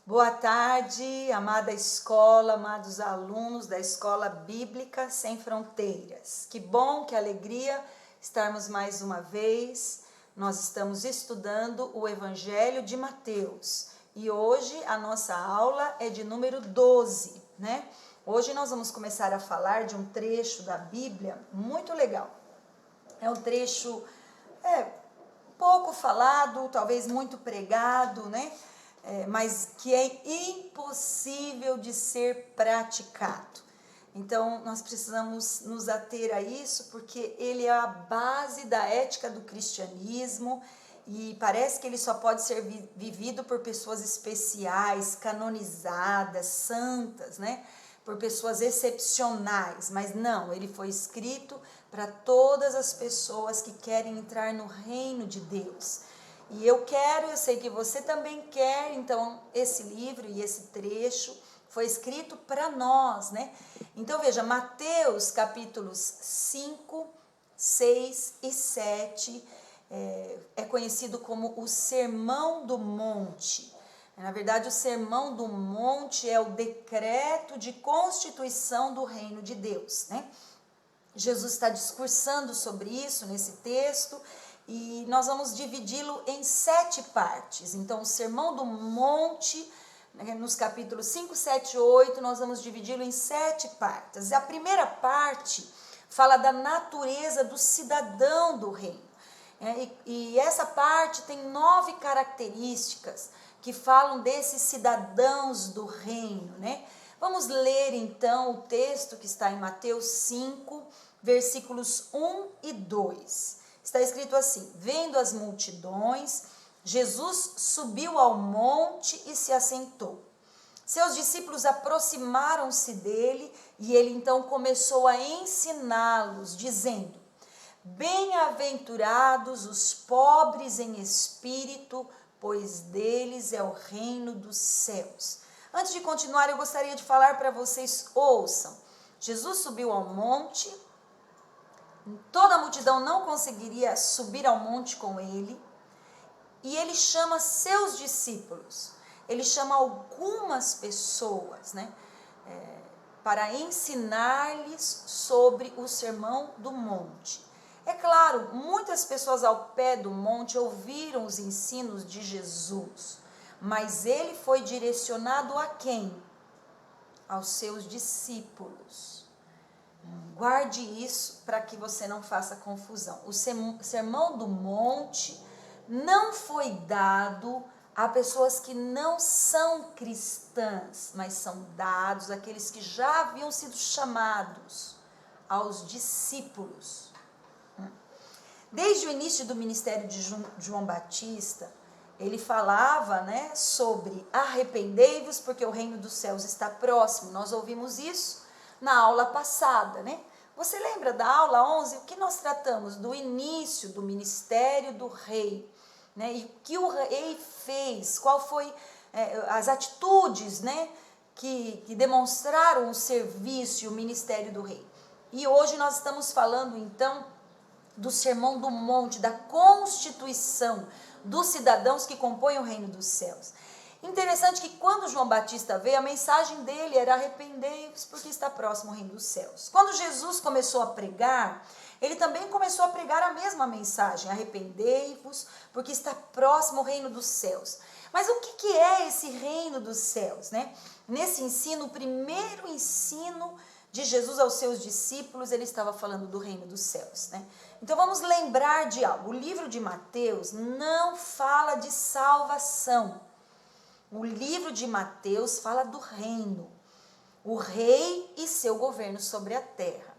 Boa tarde, amada escola, amados alunos da Escola Bíblica Sem Fronteiras. Que bom, que alegria estarmos mais uma vez. Nós estamos estudando o Evangelho de Mateus e hoje a nossa aula é de número 12, né? Hoje nós vamos começar a falar de um trecho da Bíblia muito legal. É um trecho pouco falado, talvez muito pregado, né? Mas que é impossível de ser praticado. Então, nós precisamos nos ater a isso, porque ele é a base da ética do cristianismo e parece que ele só pode ser vivido por pessoas especiais, canonizadas, santas, né? Por pessoas excepcionais, mas não, ele foi escrito para todas as pessoas que querem entrar no reino de Deus. E eu sei que você também quer, então esse livro e esse trecho foi escrito para nós, né? Então veja, Mateus capítulos 5, 6 e 7 é conhecido como o Sermão do Monte. Na verdade, o Sermão do Monte é o decreto de constituição do reino de Deus, né? Jesus está discursando sobre isso nesse texto e nós vamos dividi-lo em 7 partes. Então, o Sermão do Monte, nos capítulos 5, 7 e 8, nós vamos dividi-lo em 7 partes. A primeira parte fala da natureza do cidadão do reino. E essa parte tem 9 características que falam desses cidadãos do reino, né? Vamos ler então o texto que está em Mateus 5, versículos 1 e 2. Está escrito assim: vendo as multidões, Jesus subiu ao monte e se assentou. Seus discípulos aproximaram-se dele e ele então começou a ensiná-los, dizendo: bem-aventurados os pobres em espírito, pois deles é o reino dos céus. Antes de continuar, eu gostaria de falar para vocês, ouçam. Jesus subiu ao monte, toda a multidão não conseguiria subir ao monte com ele, e ele chama seus discípulos, ele chama algumas pessoas, né, para ensinar-lhes sobre o Sermão do Monte. É claro, muitas pessoas ao pé do monte ouviram os ensinos de Jesus, mas ele foi direcionado a quem? Aos seus discípulos. Guarde isso para que você não faça confusão. O Sermão do Monte não foi dado a pessoas que não são cristãs, mas são dados àqueles que já haviam sido chamados, aos discípulos. Desde o início do ministério de João Batista, ele falava, né, sobre arrependei-vos porque o reino dos céus está próximo. Nós ouvimos isso na aula passada, né? Você lembra da aula 11? O que nós tratamos? Do início do ministério do rei, né? E o que o rei fez, qual foi as atitudes, né, que demonstraram o serviço e o ministério do rei. E hoje nós estamos falando, então, do Sermão do Monte, da constituição dos cidadãos que compõem o reino dos céus. Interessante que quando João Batista veio, a mensagem dele era arrependei-vos porque está próximo o reino dos céus. Quando Jesus começou a pregar, ele também começou a pregar a mesma mensagem, arrependei-vos porque está próximo o reino dos céus. Mas o que é esse reino dos céus, né? Nesse ensino, o primeiro ensino de Jesus aos seus discípulos, ele estava falando do reino dos céus, né? Então vamos lembrar de algo. O livro de Mateus não fala de salvação. O livro de Mateus fala do reino, o rei e seu governo sobre a terra.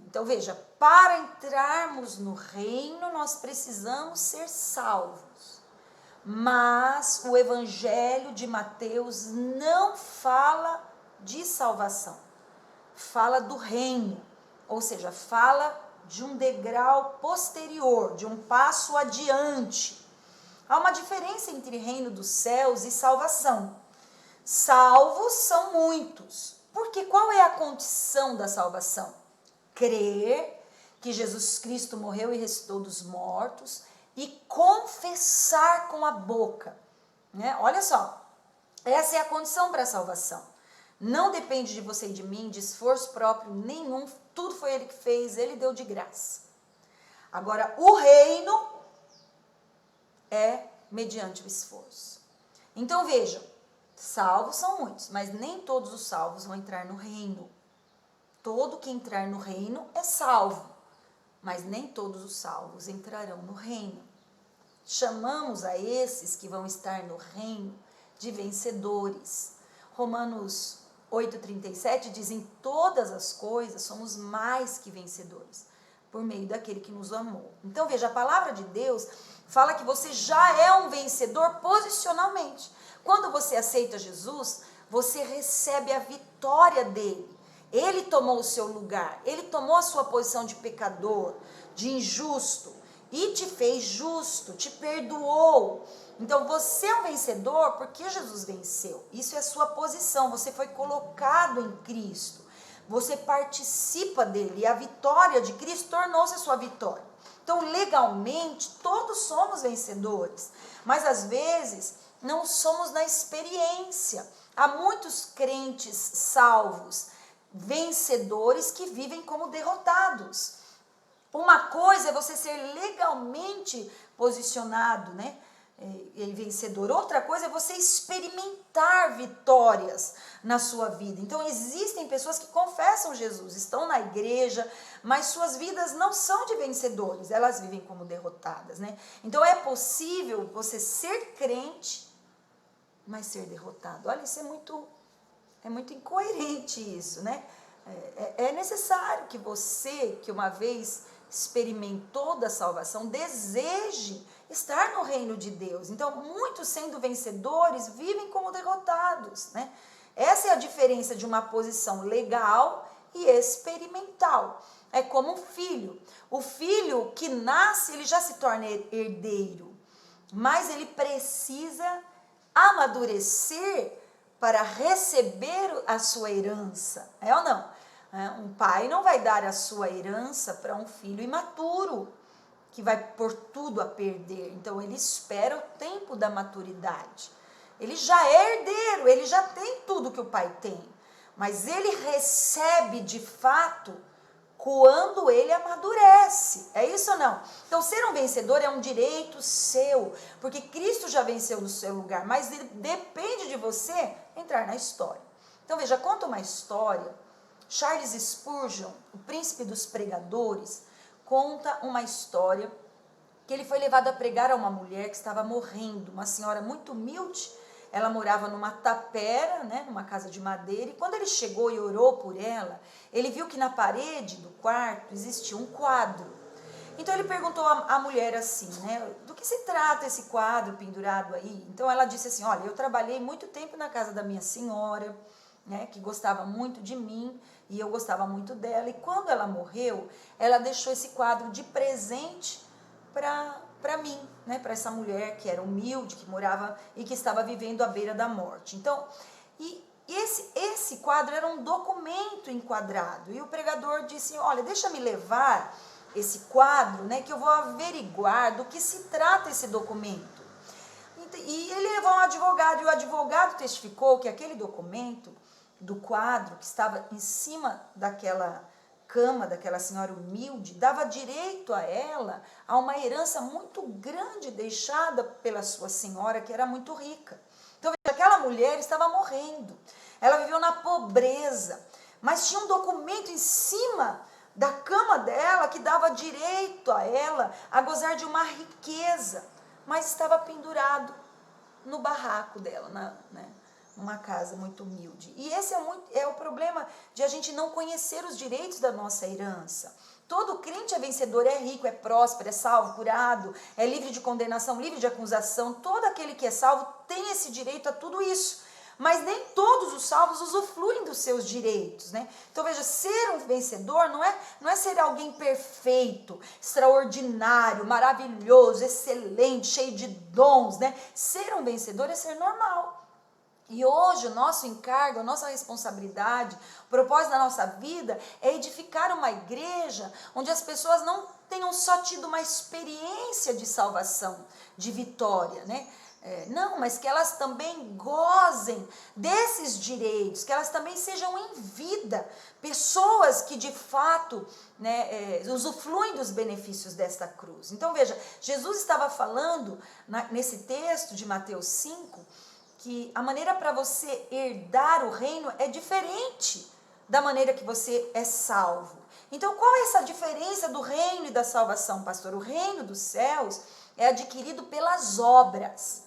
Então veja, para entrarmos no reino nós precisamos ser salvos. Mas o evangelho de Mateus não fala de salvação. Fala do reino, ou seja, fala de um degrau posterior, de um passo adiante. Há uma diferença entre reino dos céus e salvação. Salvos são muitos, porque qual é a condição da salvação? Crer que Jesus Cristo morreu e ressuscitou dos mortos e confessar com a boca, né? Olha só, Essa é a condição para a salvação. Não depende de você e de mim, de esforço próprio nenhum. Tudo foi Ele que fez, Ele deu de graça. Agora, o reino é mediante o esforço. Então vejam, salvos são muitos, mas nem todos os salvos vão entrar no reino. Todo que entrar no reino é salvo, mas nem todos os salvos entrarão no reino. Chamamos a esses que vão estar no reino de vencedores. Romanos 8,37 diz: em todas as coisas somos mais que vencedores, por meio daquele que nos amou. Então veja, a palavra de Deus fala que você já é um vencedor posicionalmente. Quando você aceita Jesus, você recebe a vitória dele. Ele tomou o seu lugar, ele tomou a sua posição de pecador, de injusto, e te fez justo, te perdoou. Então você é um vencedor porque Jesus venceu. Isso é a sua posição, você foi colocado em Cristo. Você participa dele e a vitória de Cristo tornou-se a sua vitória. Então legalmente todos somos vencedores, mas às vezes não somos na experiência. Há muitos crentes salvos, vencedores que vivem como derrotados. Uma coisa é você ser legalmente posicionado, né? E vencedor. Outra coisa é você experimentar vitórias na sua vida. Então existem pessoas que confessam Jesus, estão na igreja, mas suas vidas não são de vencedores, elas vivem como derrotadas, né? Então é possível você ser crente, mas ser derrotado. Olha, isso é muito incoerente isso, né? É necessário que você, que uma vez experimentou da salvação, deseje estar no reino de Deus. Então, muitos sendo vencedores, vivem como derrotados, né? Essa é a diferença de uma posição legal e experimental. É como um filho. O filho que nasce, ele já se torna herdeiro, mas ele precisa amadurecer para receber a sua herança, é ou não? Um pai não vai dar a sua herança para um filho imaturo, que vai pôr tudo a perder. Então ele espera o tempo da maturidade. Ele já é herdeiro, ele já tem tudo que o pai tem, mas ele recebe de fato quando ele amadurece. É isso ou não? Então ser um vencedor é um direito seu, porque Cristo já venceu no seu lugar, mas depende de você entrar na história. Então veja, conta uma história. Charles Spurgeon, o príncipe dos pregadores, conta uma história que ele foi levado a pregar a uma mulher que estava morrendo, uma senhora muito humilde. Ela morava numa tapera, né, numa casa de madeira, e quando ele chegou e orou por ela, ele viu que na parede do quarto existia um quadro. Então ele perguntou à mulher assim, né, do que se trata esse quadro pendurado aí? Então ela disse assim: olha, eu trabalhei muito tempo na casa da minha senhora, né, que gostava muito de mim, e eu gostava muito dela, e quando ela morreu, ela deixou esse quadro de presente para mim, né, para essa mulher que era humilde, que morava e que estava vivendo à beira da morte. Então, esse quadro era um documento enquadrado, e o pregador disse: olha, deixa-me levar esse quadro, né, que eu vou averiguar do que se trata esse documento. E ele levou um advogado, e o advogado testificou que aquele documento do quadro que estava em cima daquela cama daquela senhora humilde dava direito a ela a uma herança muito grande deixada pela sua senhora, que era muito rica. Então aquela mulher estava morrendo, ela viveu na pobreza, mas tinha um documento em cima da cama dela que dava direito a ela a gozar de uma riqueza, mas estava pendurado no barraco dela, numa casa muito humilde. E esse é o problema de a gente não conhecer os direitos da nossa herança. Todo crente é vencedor, é rico, é próspero, é salvo, curado, é livre de condenação, livre de acusação. Todo aquele que é salvo tem esse direito a tudo isso. Mas nem todos os salvos usufruem dos seus direitos, né? Então veja, ser um vencedor não é ser alguém perfeito, extraordinário, maravilhoso, excelente, cheio de dons, né? Ser um vencedor é ser normal. E hoje o nosso encargo, a nossa responsabilidade, o propósito da nossa vida é edificar uma igreja onde as pessoas não tenham só tido uma experiência de salvação, de vitória, né? Não, mas que elas também gozem desses direitos, que elas também sejam em vida, pessoas que de fato, né, usufruem dos benefícios desta cruz. Então veja, Jesus estava falando nesse texto de Mateus 5, que a maneira para você herdar o reino é diferente da maneira que você é salvo. Então qual é essa diferença do reino e da salvação, pastor? O reino dos céus é adquirido pelas obras.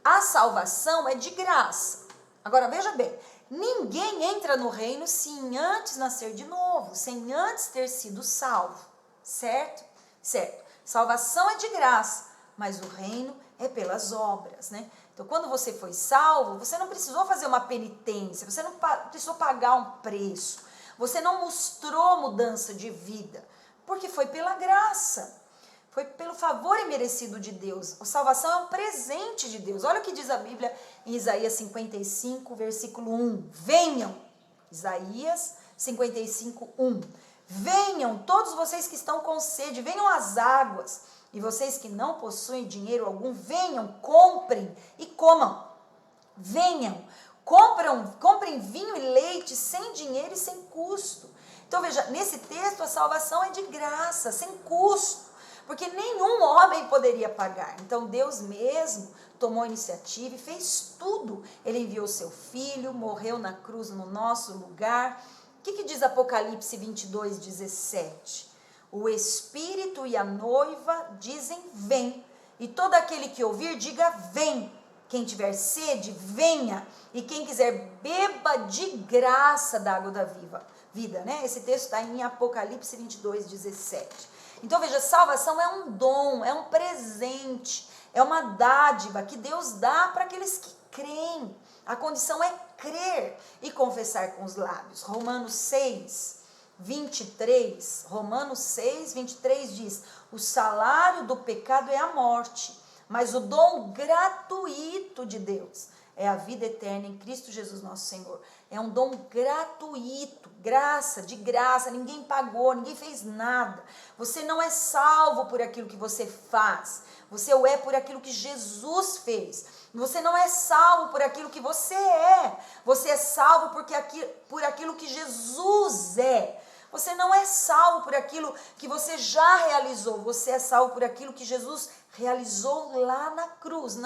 A salvação é de graça. Agora veja bem, ninguém entra no reino sem antes nascer de novo, sem antes ter sido salvo, certo? Certo. Salvação é de graça, mas o reino é pelas obras, né? Então quando você foi salvo, você não precisou fazer uma penitência, você não precisou pagar um preço, você não mostrou mudança de vida, porque foi pela graça. Foi pelo favor imerecido de Deus. A salvação é um presente de Deus. Olha o que diz a Bíblia em Isaías 55, versículo 1. Venham, Isaías 55, 1. Venham, todos vocês que estão com sede, venham às águas. E vocês que não possuem dinheiro algum, venham, comprem e comam. Venham, comprem vinho e leite sem dinheiro e sem custo. Então veja, nesse texto a salvação é de graça, sem custo. Porque nenhum homem poderia pagar. Então Deus mesmo tomou a iniciativa e fez tudo. Ele enviou seu filho, morreu na cruz no nosso lugar. O que diz Apocalipse 22, 17? O Espírito e a noiva dizem vem. E todo aquele que ouvir, diga vem. Quem tiver sede, venha. E quem quiser, beba de graça da água da vida, né? Esse texto está em Apocalipse 22, 17. Então veja, salvação é um dom, é um presente, é uma dádiva que Deus dá para aqueles que creem. A condição é crer e confessar com os lábios. Romanos 6, 23 diz: o salário do pecado é a morte, mas o dom gratuito de Deus é a vida eterna em Cristo Jesus nosso Senhor. É um dom gratuito, graça, de graça, ninguém pagou, ninguém fez nada. Você não é salvo por aquilo que você faz, você o é por aquilo que Jesus fez. Você não é salvo por aquilo que você é salvo por aquilo que Jesus é. Você não é salvo por aquilo que você já realizou, você é salvo por aquilo que Jesus realizou lá na cruz.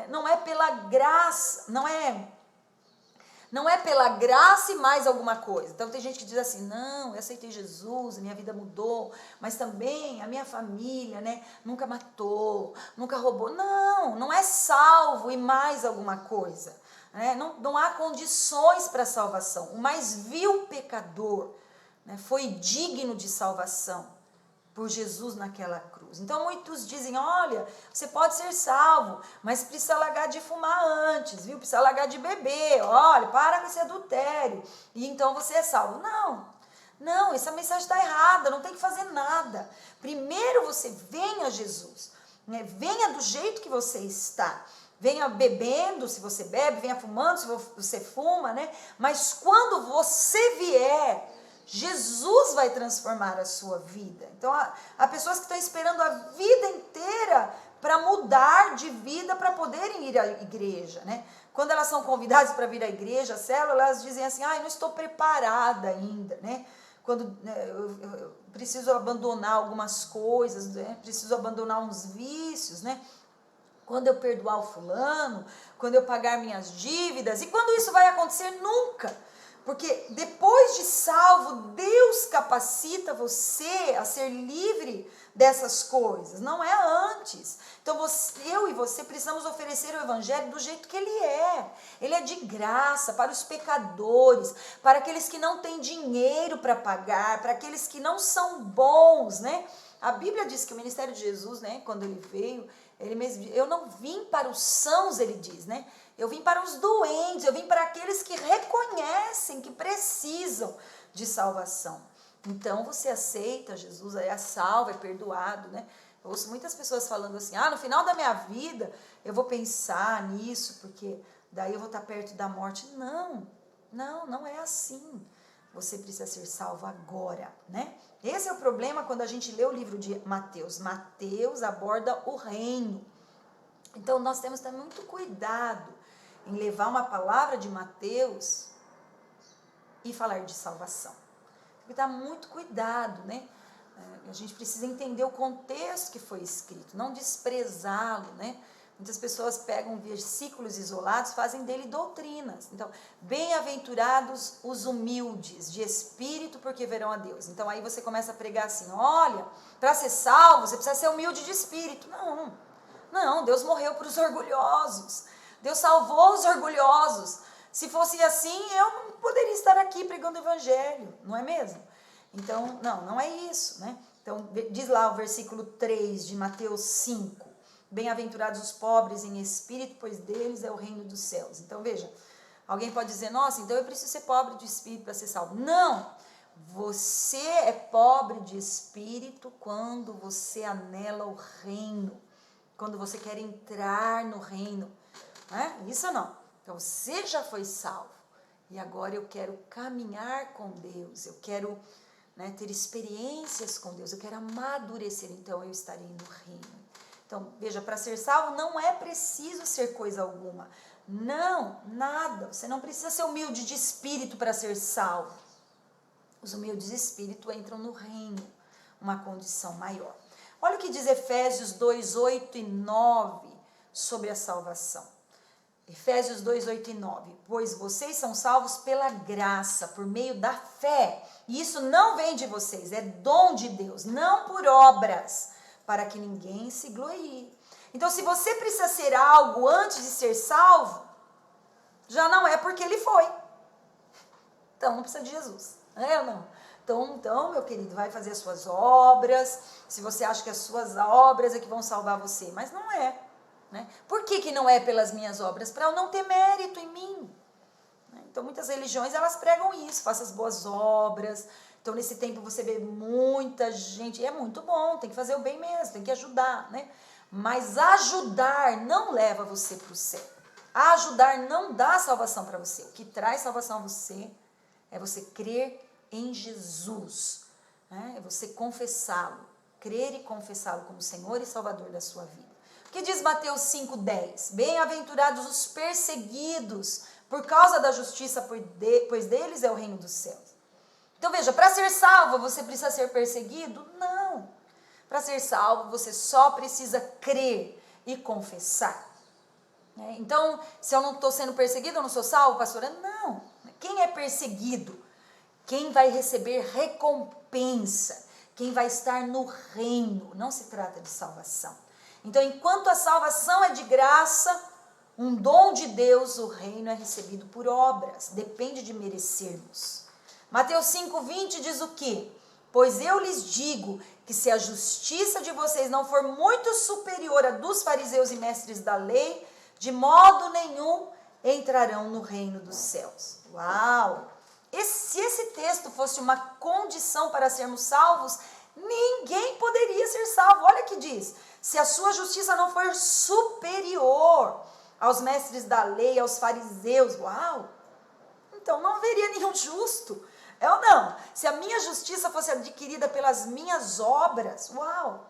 Não é pela graça, não é pela graça e mais alguma coisa. Então tem gente que diz assim, não, eu aceitei Jesus, a minha vida mudou, mas também a minha família, né, nunca matou, nunca roubou. Não é salvo e mais alguma coisa. Né? Não há condições para salvação. O mais vil pecador, né, foi digno de salvação por Jesus naquela cruz. Então muitos dizem, olha, você pode ser salvo, mas precisa largar de fumar antes, viu? Precisa largar de beber, olha, para com esse adultério, e então você é salvo. Não, essa mensagem está errada, não tem que fazer nada. Primeiro você venha a Jesus, né? Venha do jeito que você está. Venha bebendo, se você bebe, venha fumando, se você fuma, né? Mas quando você vier, Jesus vai transformar a sua vida. Então, há pessoas que estão esperando a vida inteira para mudar de vida, para poderem ir à igreja, né? Quando elas são convidadas para vir à igreja, a célula, elas dizem assim, não estou preparada ainda, né? Quando eu preciso abandonar algumas coisas, né? Preciso abandonar uns vícios, né? Quando eu perdoar o fulano, quando eu pagar minhas dívidas, e quando isso vai acontecer? Nunca. Porque depois de salvo, Deus capacita você a ser livre dessas coisas, não é antes. Então eu e você precisamos oferecer o evangelho do jeito que ele é. Ele é de graça para os pecadores, para aqueles que não têm dinheiro para pagar, para aqueles que não são bons, né? A Bíblia diz que o ministério de Jesus, né, quando ele veio, ele mesmo, eu não vim para os sãos, ele diz, né? Eu vim para os doentes, eu vim para aqueles que reconhecem que precisam de salvação. Então você aceita Jesus, é salvo, é perdoado, né? Eu ouço muitas pessoas falando assim, no final da minha vida eu vou pensar nisso, porque daí eu vou estar perto da morte. Não é assim. Você precisa ser salvo agora, né? Esse é o problema quando a gente lê o livro de Mateus. Mateus aborda o reino. Então nós temos que ter muito cuidado em levar uma palavra de Mateus e falar de salvação. Tem que dar muito cuidado, né? A gente precisa entender o contexto que foi escrito, não desprezá-lo, né? Muitas pessoas pegam versículos isolados, fazem dele doutrinas. Então, bem-aventurados os humildes de espírito, porque verão a Deus. Então, aí você começa a pregar assim, olha, para ser salvo, você precisa ser humilde de espírito. Não, Deus morreu para os orgulhosos. Deus salvou os orgulhosos. Se fosse assim, eu não poderia estar aqui pregando o evangelho, não é mesmo? Então, não é isso, né? Então, diz lá o versículo 3 de Mateus 5. Bem-aventurados os pobres em espírito, pois deles é o reino dos céus. Então, veja, alguém pode dizer, nossa, então eu preciso ser pobre de espírito para ser salvo. Não! Você é pobre de espírito quando você anela o reino, quando você quer entrar no reino. Né? Isso não. Então, você já foi salvo. E agora eu quero caminhar com Deus, eu quero, né, ter experiências com Deus, eu quero amadurecer, então eu estarei no reino. Então, veja, para ser salvo não é preciso ser coisa alguma. Não, nada. Você não precisa ser humilde de espírito para ser salvo. Os humildes de espírito entram no reino, uma condição maior. Olha o que diz Efésios 2, 8 e 9 sobre a salvação. Efésios 2, 8 e 9. Pois vocês são salvos pela graça, por meio da fé. E isso não vem de vocês, é dom de Deus, não por obras, para que ninguém se glorie. Então, se você precisa ser algo antes de ser salvo, já não é porque ele foi. Então, não precisa de Jesus. É ou não? Então, meu querido, vai fazer as suas obras, se você acha que as suas obras é que vão salvar você. Mas não é. Né? Por que não é pelas minhas obras? Para eu não ter mérito em mim. Então, muitas religiões, elas pregam isso, faça as boas obras. Então, nesse tempo, você vê muita gente, e é muito bom, tem que fazer o bem mesmo, tem que ajudar, né? Mas ajudar não leva você para o céu. Ajudar não dá salvação para você. O que traz salvação a você é você crer em Jesus, né? É você confessá-lo, crer e confessá-lo como Senhor e Salvador da sua vida. O que diz Mateus 5,10? Bem-aventurados os perseguidos por causa da justiça, pois deles é o reino dos céus. Então veja, para ser salvo você precisa ser perseguido? Não. Para ser salvo você só precisa crer e confessar. Então, se eu não estou sendo perseguido, eu não sou salvo, pastora? Não. Quem é perseguido? Quem vai receber recompensa? Quem vai estar no reino? Não se trata de salvação. Então, enquanto a salvação é de graça, um dom de Deus, o reino é recebido por obras. Depende de merecermos. Mateus 5,20 diz o quê? Pois eu lhes digo que se a justiça de vocês não for muito superior à dos fariseus e mestres da lei, de modo nenhum entrarão no reino dos céus. Uau! Se esse texto fosse uma condição para sermos salvos, ninguém poderia ser salvo. Olha o que diz. Se a sua justiça não for superior aos mestres da lei, aos fariseus, uau! Então não haveria nenhum justo. É ou não? Se a minha justiça fosse adquirida pelas minhas obras, uau!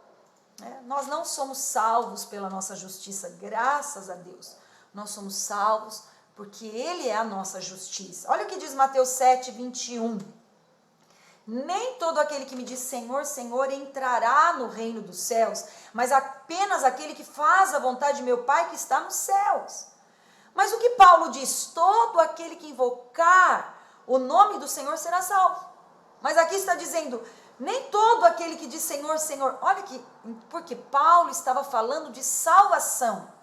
Nós não somos salvos pela nossa justiça, graças a Deus. Nós somos salvos porque Ele é a nossa justiça. Olha o que diz Mateus 7, 21. Nem todo aquele que me diz Senhor, Senhor entrará no reino dos céus, mas apenas aquele que faz a vontade de meu Pai que está nos céus. Mas o que Paulo diz? Todo aquele que invocar o nome do Senhor será salvo. Mas aqui está dizendo, nem todo aquele que diz Senhor, Senhor. Olha aqui, porque Paulo estava falando de salvação.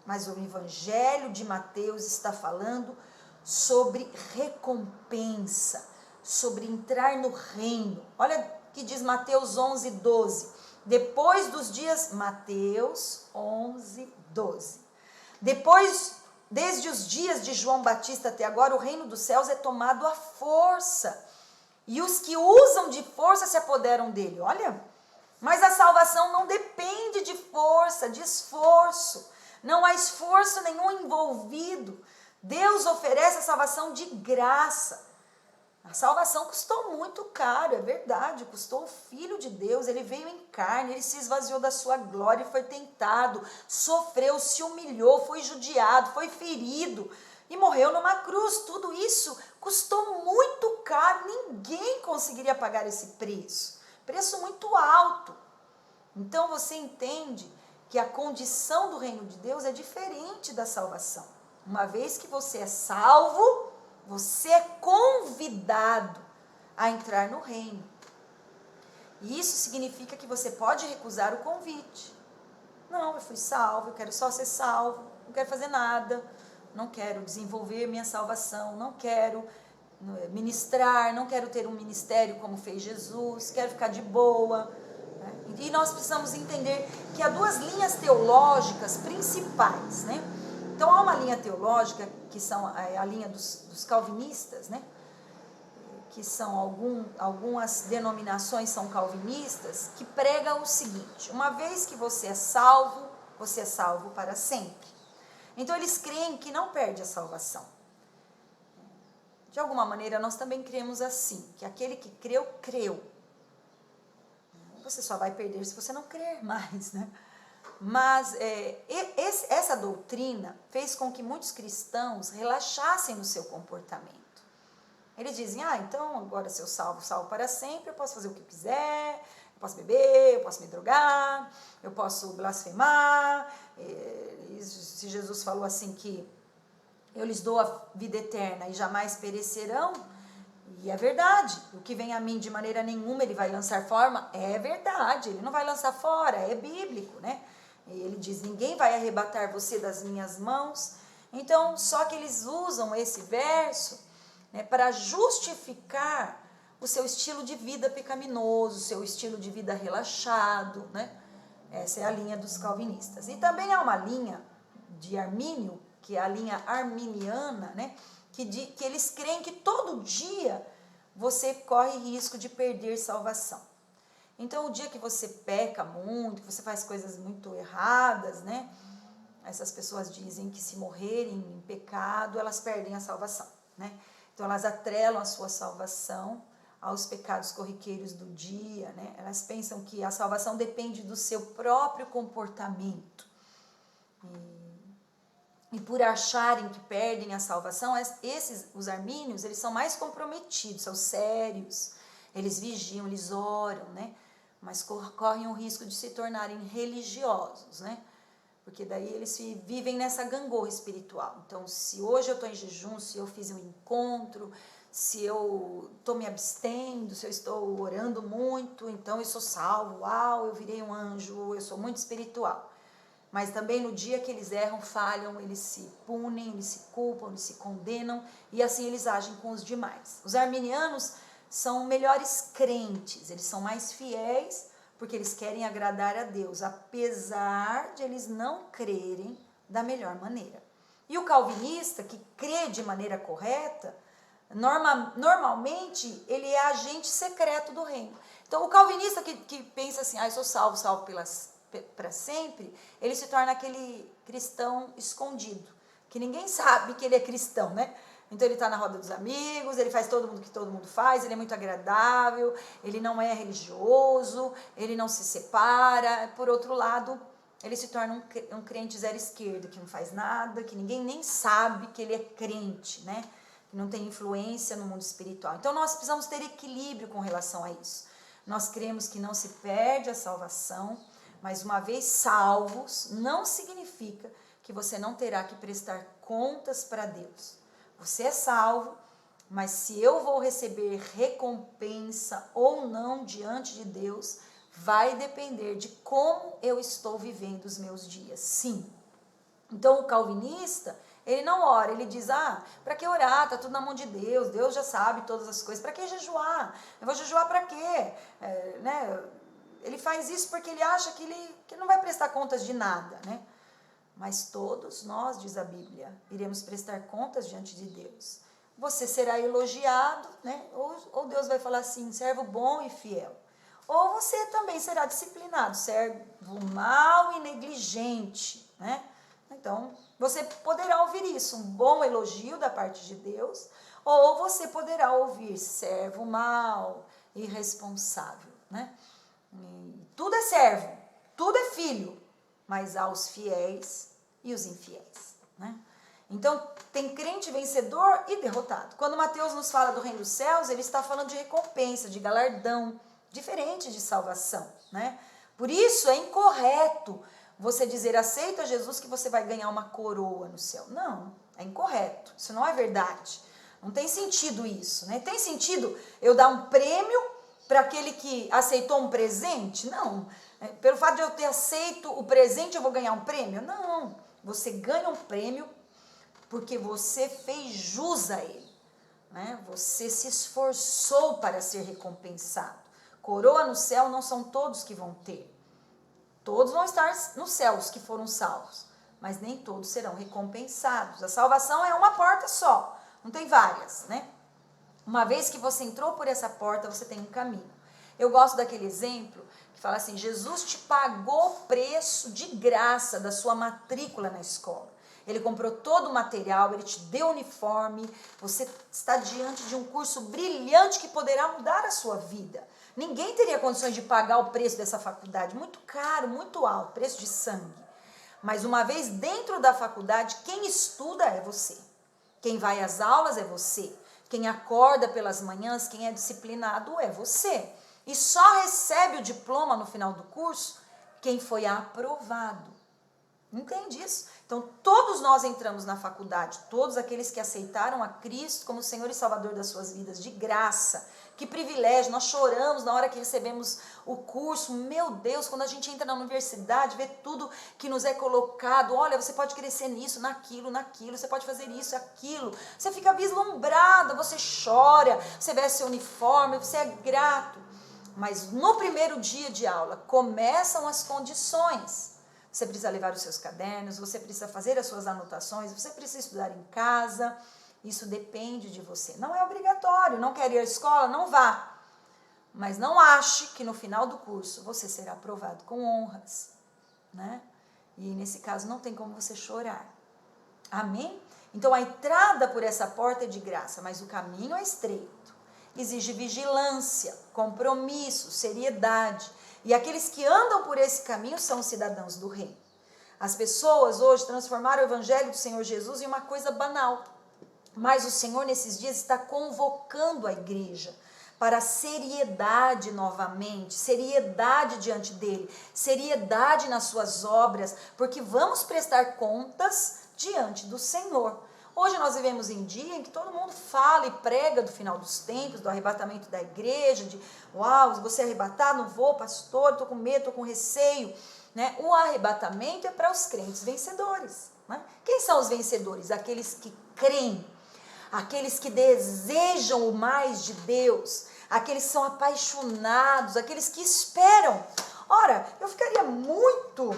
Mas o Evangelho de Mateus está falando sobre recompensa, sobre entrar no reino. Olha o que diz Mateus 11, 12. Depois dos dias, Mateus 11, 12. Desde os dias de João Batista até agora, o reino dos céus é tomado à força. E os que usam de força se apoderam dele. Olha, mas a salvação não depende de força, de esforço. Não há esforço nenhum envolvido. Deus oferece a salvação de graça. A salvação custou muito caro, é verdade, custou o Filho de Deus, ele veio em carne, ele se esvaziou da sua glória, foi tentado, sofreu, se humilhou, foi judiado, foi ferido e morreu numa cruz. Tudo isso custou muito caro, ninguém conseguiria pagar esse preço muito alto. Então você entende que a condição do reino de Deus é diferente da salvação. Uma vez que você é salvo, você é convidado a entrar no reino. E isso significa que você pode recusar o convite. Não, eu fui salvo, eu quero só ser salvo, não quero fazer nada, não quero desenvolver minha salvação, não quero ministrar, não quero ter um ministério como fez Jesus, quero ficar de boa. E nós precisamos entender que há duas linhas teológicas principais, né? Então há uma linha teológica, que são a linha dos calvinistas, né? Que são algumas denominações são calvinistas, que prega o seguinte: uma vez que você é salvo para sempre. Então eles creem que não perde a salvação. De alguma maneira nós também cremos assim, que aquele que creu, creu. Você só vai perder se você não crer mais, né? Mas essa doutrina fez com que muitos cristãos relaxassem no seu comportamento. Eles dizem, então agora se eu salvo para sempre, eu posso fazer o que eu quiser, eu posso beber, eu posso me drogar, eu posso blasfemar. Se Jesus falou assim que eu lhes dou a vida eterna e jamais perecerão, e é verdade, o que vem a mim de maneira nenhuma ele vai lançar fora, é verdade, ele não vai lançar fora, é bíblico, né? Ele diz, ninguém vai arrebatar você das minhas mãos. Então, só que eles usam esse verso, né, para justificar o seu estilo de vida pecaminoso, o seu estilo de vida relaxado, né? Essa é a linha dos calvinistas. E também há uma linha de Armínio, que é a linha arminiana, né? Que eles creem que todo dia você corre risco de perder salvação. Então, o dia que você peca muito, que você faz coisas muito erradas, né? Essas pessoas dizem que se morrerem em pecado, elas perdem a salvação, né? Então, elas atrelam a sua salvação aos pecados corriqueiros do dia, né? Elas pensam que a salvação depende do seu próprio comportamento. E por acharem que perdem a salvação, os armínios, eles são mais comprometidos, são sérios, eles vigiam, eles oram, né? Mas correm o risco de se tornarem religiosos, né? Porque daí eles vivem nessa gangorra espiritual. Então, se hoje eu estou em jejum, se eu fiz um encontro, se eu estou me abstendo, se eu estou orando muito, então eu sou salvo, uau, eu virei um anjo, eu sou muito espiritual. Mas também no dia que eles erram, falham, eles se punem, eles se culpam, eles se condenam e assim eles agem com os demais. Os arminianos são melhores crentes, eles são mais fiéis porque eles querem agradar a Deus, apesar de eles não crerem da melhor maneira. E o calvinista, que crê de maneira correta, normalmente ele é agente secreto do reino. Então o calvinista que pensa assim, eu sou salvo para sempre, ele se torna aquele cristão escondido, que ninguém sabe que ele é cristão, né? Então ele está na roda dos amigos, ele faz todo mundo que todo mundo faz, ele é muito agradável, ele não é religioso, ele não se separa. Por outro lado, ele se torna um crente zero esquerda, que não faz nada, que ninguém nem sabe que ele é crente, né? Que não tem influência no mundo espiritual. Então nós precisamos ter equilíbrio com relação a isso. Nós cremos que não se perde a salvação, mas uma vez salvos, não significa que você não terá que prestar contas para Deus. Você é salvo, mas se eu vou receber recompensa ou não diante de Deus, vai depender de como eu estou vivendo os meus dias. Sim. Então o calvinista, ele não ora, ele diz, para que orar? Tá tudo na mão de Deus, Deus já sabe todas as coisas. Para que jejuar? Eu vou jejuar para quê? Né? Ele faz isso porque ele acha que ele não vai prestar contas de nada, né? Mas todos nós, diz a Bíblia, iremos prestar contas diante de Deus. Você será elogiado, né? Ou Deus vai falar assim, servo bom e fiel. Ou você também será disciplinado, servo mau e negligente, né? Então, Você poderá ouvir isso, um bom elogio da parte de Deus, ou você poderá ouvir servo mau, irresponsável, né? E tudo é servo, tudo é filho, mas há os fiéis e os infiéis, né? Então, tem crente vencedor e derrotado. Quando Mateus nos fala do reino dos céus, ele está falando de recompensa, de galardão, diferente de salvação, né? Por isso, é incorreto você dizer, aceita Jesus que você vai ganhar uma coroa no céu. Não, é incorreto, isso não é verdade. Não tem sentido isso, né? Tem sentido eu dar um prêmio para aquele que aceitou um presente? Não. Pelo fato de eu ter aceito o presente, eu vou ganhar um prêmio? Não. Você ganha um prêmio porque você fez jus a ele, né? Você se esforçou para ser recompensado. Coroa no céu não são todos que vão ter. Todos vão estar nos céus que foram salvos, mas nem todos serão recompensados. A salvação é uma porta só, não tem várias, né? Uma vez que você entrou por essa porta, você tem um caminho. Eu gosto daquele exemplo que fala assim, Jesus te pagou o preço de graça da sua matrícula na escola. Ele comprou todo o material, ele te deu uniforme, você está diante de um curso brilhante que poderá mudar a sua vida. Ninguém teria condições de pagar o preço dessa faculdade, muito caro, muito alto, preço de sangue. Mas uma vez dentro da faculdade, quem estuda é você. Quem vai às aulas é você. Quem acorda pelas manhãs, quem é disciplinado é você. E só recebe o diploma no final do curso quem foi aprovado. Entende isso? Então, todos nós entramos na faculdade, todos aqueles que aceitaram a Cristo como Senhor e Salvador das suas vidas, de graça. Que privilégio, nós choramos na hora que recebemos o curso. Meu Deus, quando a gente entra na universidade, vê tudo que nos é colocado. Olha, você pode crescer nisso, naquilo, você pode fazer isso, aquilo. Você fica vislumbrado, você chora, você veste seu uniforme, você é grato. Mas no primeiro dia de aula, começam as condições. Você precisa levar os seus cadernos, você precisa fazer as suas anotações, você precisa estudar em casa. Isso depende de você. Não é obrigatório, não quer ir à escola, não vá. Mas não ache que no final do curso você será aprovado com honras, né? E nesse caso não tem como você chorar. Amém? Então a entrada por essa porta é de graça, mas o caminho é estreito. Exige vigilância, compromisso, seriedade. E aqueles que andam por esse caminho são os cidadãos do reino. As pessoas hoje transformaram o evangelho do Senhor Jesus em uma coisa banal. Mas o Senhor nesses dias está convocando a igreja para seriedade novamente, seriedade diante dele, seriedade nas suas obras, porque vamos prestar contas diante do Senhor. Hoje nós vivemos em dia em que todo mundo fala e prega do final dos tempos, do arrebatamento da igreja, de uau, você é arrebatado, não vou, pastor, estou com medo, estou com receio, né? O arrebatamento é para os crentes vencedores, né? Quem são os vencedores? Aqueles que creem, aqueles que desejam o mais de Deus, aqueles que são apaixonados, aqueles que esperam. Ora, eu ficaria muito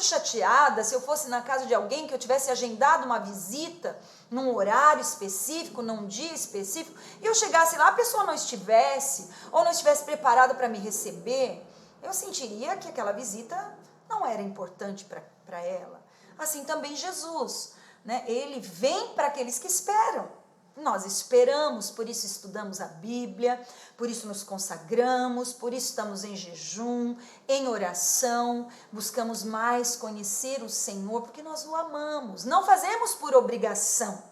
chateada se eu fosse na casa de alguém que eu tivesse agendado uma visita num horário específico, num dia específico, e eu chegasse lá, a pessoa não estivesse, ou não estivesse preparada para me receber, eu sentiria que aquela visita não era importante para ela. Assim também Jesus, né? Ele vem para aqueles que esperam. Nós esperamos, por isso estudamos a Bíblia, por isso nos consagramos, por isso estamos em jejum, em oração, buscamos mais conhecer o Senhor, porque nós o amamos. Não fazemos por obrigação,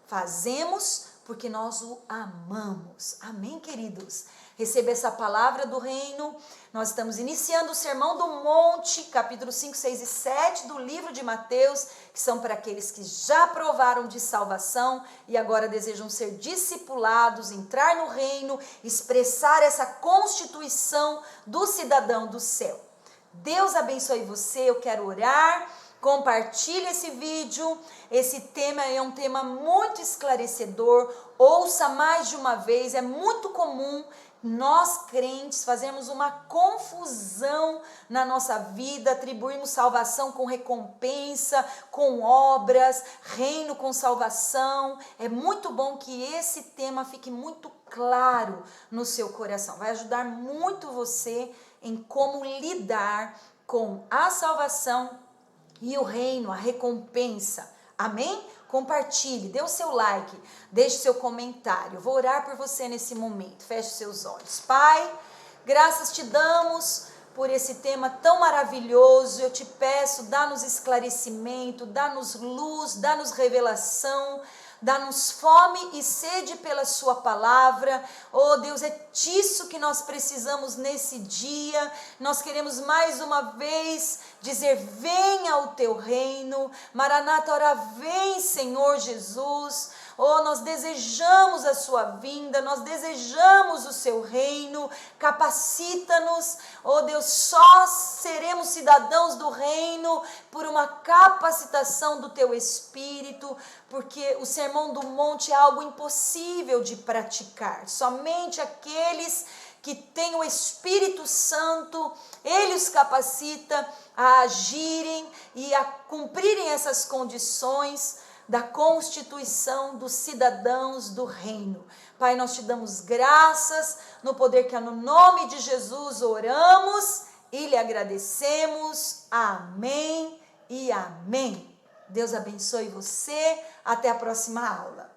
fazemos porque nós o amamos. Amém, queridos? Receba essa palavra do reino. Nós estamos iniciando o Sermão do Monte, capítulo 5, 6 e 7 do livro de Mateus, que são para aqueles que já provaram de salvação e agora desejam ser discipulados, entrar no reino, expressar essa constituição do cidadão do céu. Deus abençoe você, eu quero orar. Compartilhe esse vídeo, esse tema é um tema muito esclarecedor, ouça mais de uma vez, é muito comum nós crentes fazermos uma confusão na nossa vida, atribuirmos salvação com recompensa, com obras, reino com salvação. É muito bom que esse tema fique muito claro no seu coração, vai ajudar muito você em como lidar com a salvação e o reino, a recompensa, Amém? Compartilhe, dê o seu like, deixe seu comentário. Vou orar por você nesse momento. Feche seus olhos. Pai, graças te damos por esse tema tão maravilhoso. Eu te peço, dá-nos esclarecimento, dá-nos luz, dá-nos revelação, dá-nos fome e sede pela sua palavra. Oh Deus, é disso que nós precisamos nesse dia. Nós queremos mais uma vez dizer: venha o teu reino. Maranata, ora vem, Senhor Jesus. Oh, nós desejamos a sua vinda, nós desejamos o seu reino. Capacita-nos, oh Deus, só seremos cidadãos do reino por uma capacitação do teu Espírito, porque o Sermão do Monte é algo impossível de praticar. Somente aqueles que têm o Espírito Santo, ele os capacita a agirem e a cumprirem essas condições da constituição dos cidadãos do reino. Pai, nós te damos graças no poder que é no nome de Jesus oramos e lhe agradecemos. Amém e amém. Deus abençoe você. Até a próxima aula.